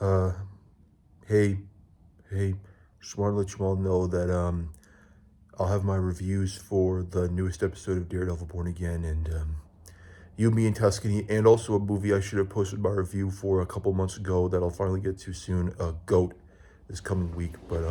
Uh, hey, hey, just want to let you all know that I'll have my reviews for the newest episode of Daredevil Born Again and You, Me, and Tuscany, and also a movie I should have posted my review for a couple months ago that I'll finally get to soon, Goat, this coming week. But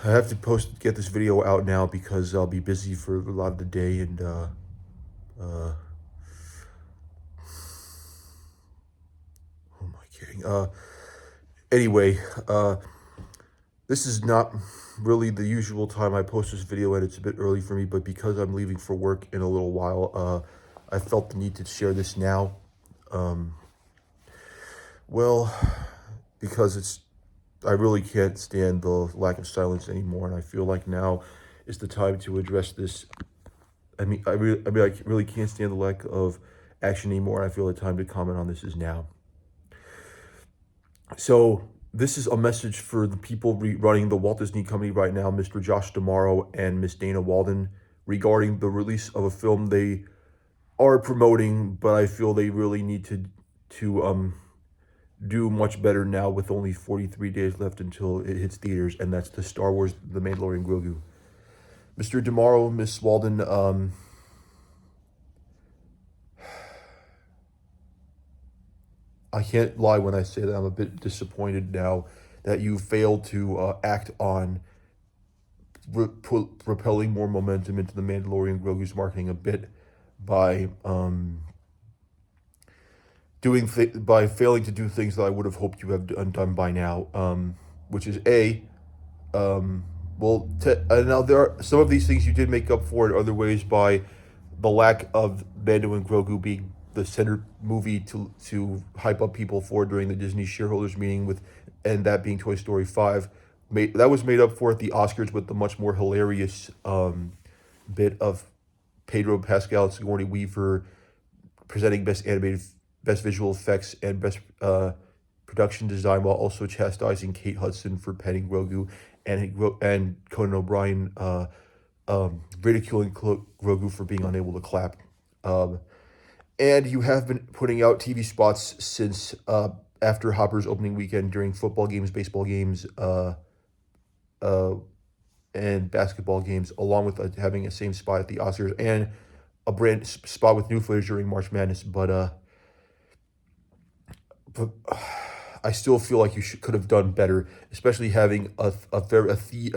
I have to get this video out now because I'll be busy for a lot of the day and uh, who am I kidding? Anyway, this is not really the usual time I post this video, and it's a bit early for me, but because I'm leaving for work in a little while, I felt the need to share this now. Um, well, because I really can't stand the lack of silence anymore, and I feel like now is the time to address this. I really can't stand the lack of action anymore, and I feel the time to comment on this is now. So this is a message for the people running the Walt Disney Company right now, Mr. Josh D'Amaro and Miss Dana Walden, regarding the release of a film they are promoting, but I feel they really need to do much better now with only 43 days left until it hits theaters, and that's the Star Wars The Mandalorian Grogu. Mr. D'Amaro, Miss Walden, I can't lie when I say that I'm a bit disappointed now that you failed to act on propelling more momentum into the Mandalorian Grogu's marketing a bit by by failing to do things that I would have hoped you have done by now, which is now there are some of these things you did make up for in other ways by the lack of Mando and Grogu being the center movie to hype up people for during the Disney shareholders meeting and that being Toy Story 5. That was made up for at the Oscars with the much more hilarious bit of Pedro Pascal and Sigourney Weaver presenting best visual effects, and best production design, while also chastising Kate Hudson for petting Grogu and Conan O'Brien ridiculing Grogu for being unable to clap. And you have been putting out TV spots since after Hopper's opening weekend during football games, baseball games, and basketball games, along with having a same spot at the Oscars and a brand spot with new footage during March Madness. But I still feel like you could have done better, especially having a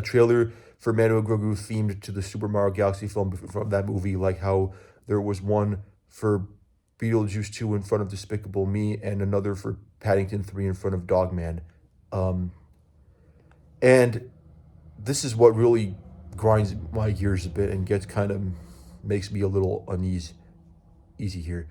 trailer for Mando and Grogu themed to the Super Mario Galaxy film from that movie, like how there was one for Beetlejuice 2 in front of Despicable Me, and another for Paddington 3 in front of Dogman. And this is what really grinds my gears a bit and makes me a little easy here.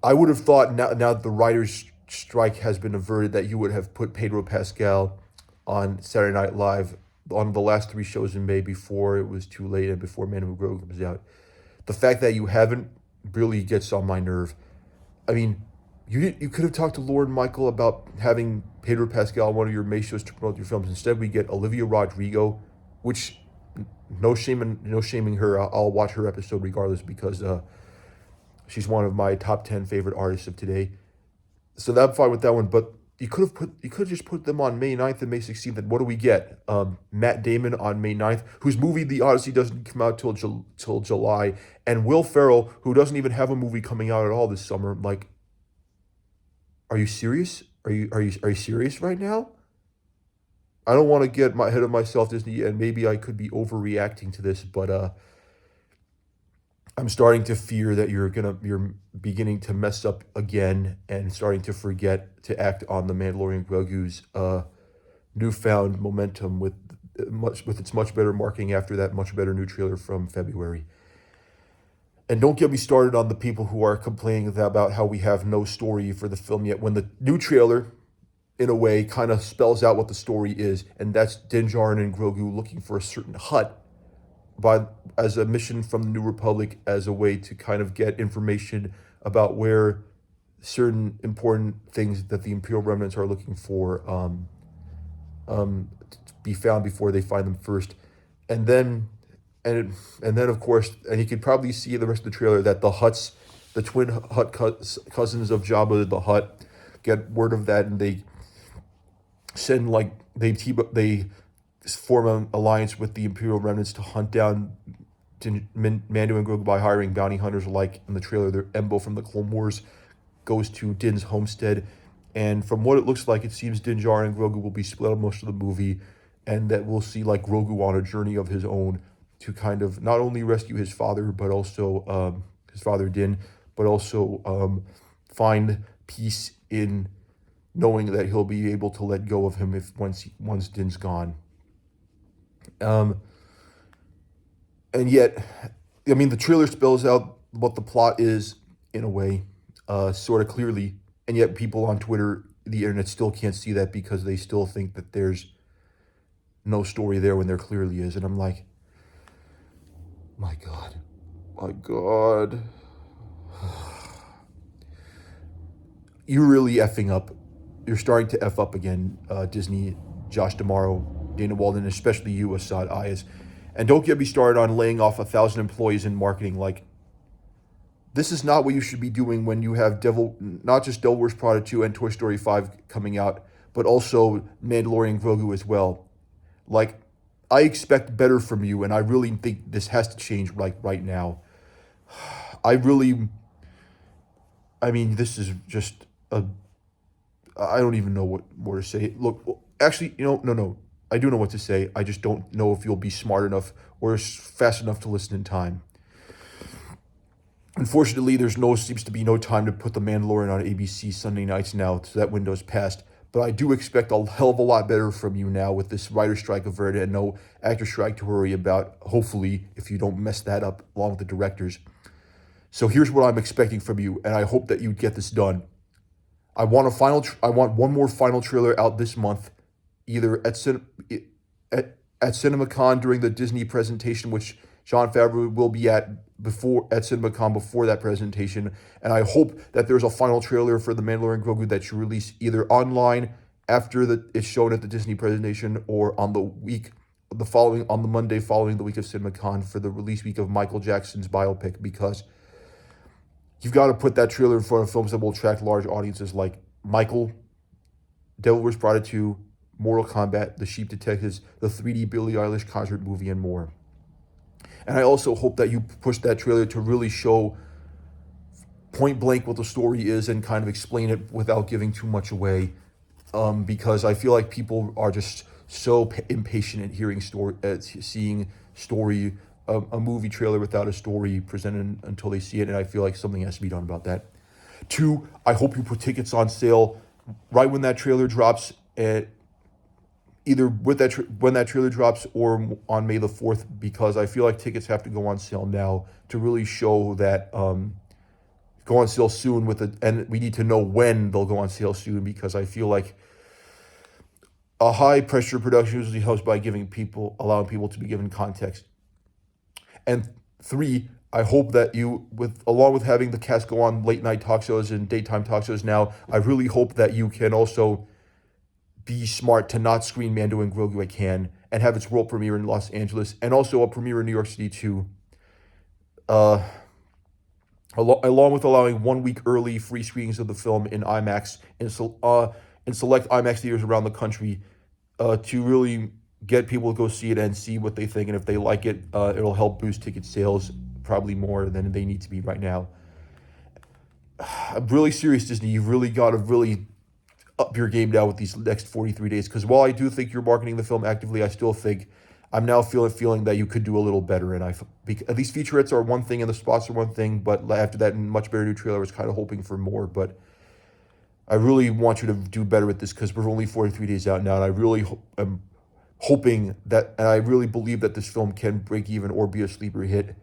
I would have thought now that the writers' strike has been averted that you would have put Pedro Pascal on Saturday Night Live on the last 3 shows in May before it was too late and before Man Who Grow comes out. The fact that you haven't really gets on my nerve. I mean, you could have talked to Lord Michael about having Pedro Pascal on one of your May shows to promote your films. Instead, we get Olivia Rodrigo, which no shaming her. I'll watch her episode regardless because she's one of my top 10 favorite artists of today. So I'm fine with that one. But you could have just put them on May 9th and May 16th. And what do we get? Matt Damon on May 9th, whose movie The Odyssey doesn't come out till July, and Will Ferrell, who doesn't even have a movie coming out at all this summer. Like, are you serious? Are you serious right now? I don't want to get ahead of myself, Disney, and maybe I could be overreacting to this, but I'm starting to fear that you're beginning to mess up again and starting to forget to act on the Mandalorian Grogu's newfound momentum with its much better marketing after that much better new trailer from February. And don't get me started on the people who are complaining about how we have no story for the film yet, when the new trailer, in a way, kind of spells out what the story is, and that's Din Djarin and Grogu looking for a certain hut as a mission from the New Republic, as a way to kind of get information about where certain important things that the Imperial remnants are looking for be found before they find them first. And then of course, and you could probably see in the rest of the trailer that the huts the twin cousins of Jabba the Hutt get word of that, and they send like they form an alliance with the Imperial remnants to hunt down Mando and Grogu by hiring bounty hunters. Like in the trailer, their Embo from the Clone Wars goes to Din's homestead, and from what it looks like, it seems Din Djarin and Grogu will be split up most of the movie, and that we'll see like Grogu on a journey of his own to kind of not only rescue his father, but also his father Din, but also find peace in knowing that he'll be able to let go of him if once Din's gone. And yet, I mean, the trailer spells out what the plot is in a way, sort of clearly, and yet people on Twitter, the internet, still can't see that because they still think that there's no story there when there clearly is. And I'm like, my God, you're really effing up. You're starting to F up again, Disney, Josh D'Amaro, Dana Walden, especially you, Asad Ayaz. And don't get me started on laying off 1,000 employees in marketing. Like, this is not what you should be doing when you have not just Devil Wears Prada 2 and Toy Story 5 coming out, but also Mandalorian Grogu as well. Like, I expect better from you, and I really think this has to change like right now. I mean, this is just I don't even know what more to say. Look, actually, no. I do know what to say. I just don't know if you'll be smart enough or fast enough to listen in time. Unfortunately, seems to be no time to put The Mandalorian on ABC Sunday nights now, so that window's passed. But I do expect a hell of a lot better from you now with this writer strike averted and no actor strike to worry about, hopefully, if you don't mess that up along with the directors. So here's what I'm expecting from you, and I hope that you get this done. I want one more final trailer out this month, either at CinemaCon during the Disney presentation, which Jon Favreau will be at CinemaCon before that presentation, and I hope that there's a final trailer for The Mandalorian Grogu that you release either online after it's shown at the Disney presentation or on the Monday following the week of CinemaCon for the release week of Michael Jackson's biopic, because you've got to put that trailer in front of films that will attract large audiences like Michael, Devil Wears Prada 2, Mortal Kombat, The Sheep Detectives, the 3D Billie Eilish concert movie, and more. And I also hope that you push that trailer to really show point blank what the story is and kind of explain it without giving too much away, because I feel like people are just so impatient at seeing story, a movie trailer without a story presented until they see it, and I feel like something has to be done about that. 2, I hope you put tickets on sale right when that trailer drops, either when that trailer drops or on May the 4th, because I feel like tickets have to go on sale now to really show that go on sale soon and we need to know when they'll go on sale soon, because I feel like a high pressure production usually helps by allowing people to be given context. And 3, I hope that you, along with having the cast go on late night talk shows and daytime talk shows now, I really hope that you can also be smart to not screen Mando and Grogu at Cannes and have its world premiere in Los Angeles and also a premiere in New York City too. Along with allowing 1 week early free screenings of the film in IMAX in select IMAX theaters around the country, to really get people to go see it and see what they think, and if they like it, it'll help boost ticket sales probably more than they need to be right now. I'm really serious, Disney. You've really got to really up your game now with these next 43 days, because while I do think you're marketing the film actively, I still think I'm now feeling that you could do a little better. And these featurettes are one thing and the spots are one thing, but after that much better new trailer, I was kind of hoping for more. But I really want you to do better with this, because we're only 43 days out now, and I really am hoping that, and I really believe that this film can break even or be a sleeper hit,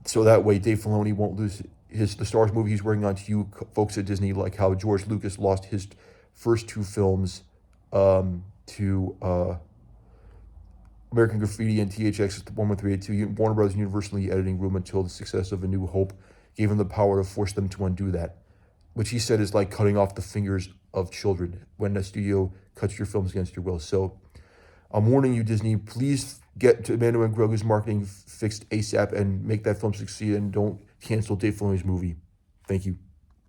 so that way Dave Filoni won't lose the Star Wars movie he's working on to you folks at Disney, like how George Lucas lost his first 2 films to American Graffiti and THX 11382, Warner Brothers Universally editing room, until the success of A New Hope gave him the power to force them to undo that, which he said is like cutting off the fingers of children when a studio cuts your films against your will. So I'm warning you, Disney, please get to Mando and Grogu's marketing fixed ASAP and make that film succeed, and don't cancel Dave Filoni's movie. Thank you.